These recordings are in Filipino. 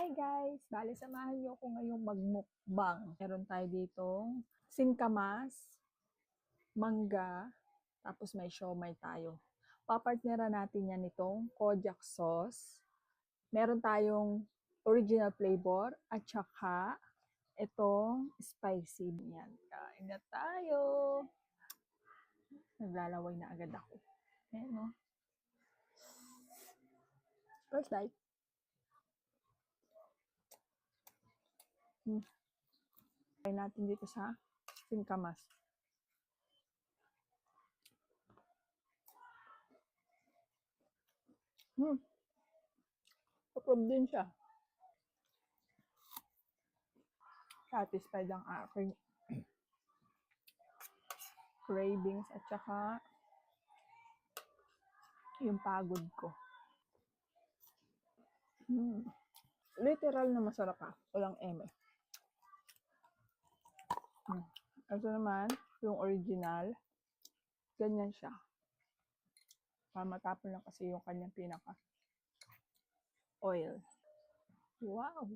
Hi guys! Bale, samahan niyo ako ngayong magmukbang. Meron tayo ditong singkamas, mangga, tapos may siomai tayo. Papartneran natin yan itong kojak sauce. Meron tayong original flavor at saka itong spicy. Yan, kain na tayo! Naglalaway na agad ako. Ayan, no? First bite. Try natin dito sa singkamas. Approve din siya. Satisfied ang aking cravings at saka yung pagod ko. Literal na masarap ka. Walang eme. Ito naman, yung original. Ganyan siya. Para matapon lang kasi yung kanyang pinaka oil. Wow!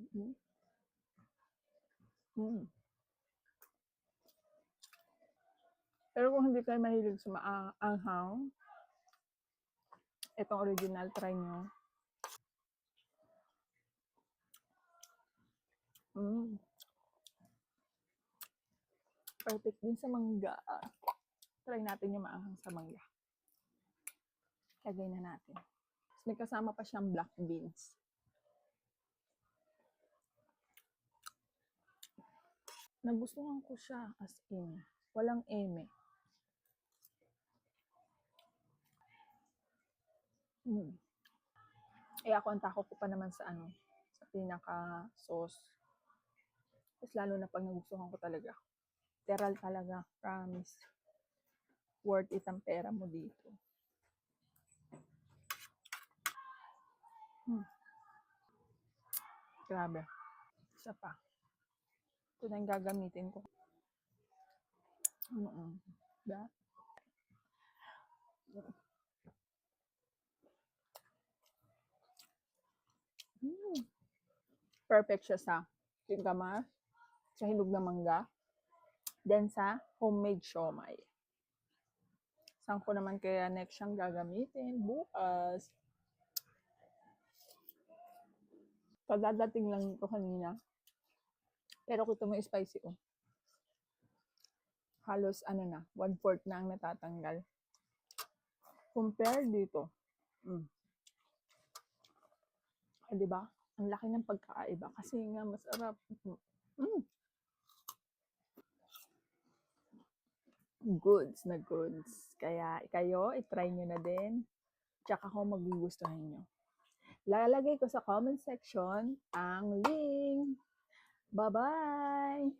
Pero kung hindi kayo mahilig sa maanghang, itong original, try nyo. Perfect din sa mangga. Try natin yung maanghang sa mangga. Lagay na natin. May kasama pa siyang black beans. Nagustuhan ko siya as in. Walang eme. Ako ang takot ko pa naman sa sa pinaka sauce. Tapos lalo na pag nagustuhan ko talaga. Literal talaga, promise. Worth it ang pera mo dito. Grabe. Isa pa. Ito na yung gagamitin ko. Da? Perfect siya sa singkamas, sa hinog na mangga, then sa homemade siomai. Saan ko naman kaya next siyang gagamitin? Bukas. Padadating lang ito kanina. Pero kung ito mo spicy ko. Halos 1/4 na ang natatanggal. Compare dito. Diba? Ang laki ng pagkaiba kasi nga masarap. Goods na goods. Kaya kayo, itry nyo na din. Tsaka kung magugustuhan nyo. Lalagay ko sa comment section ang link. Bye-bye!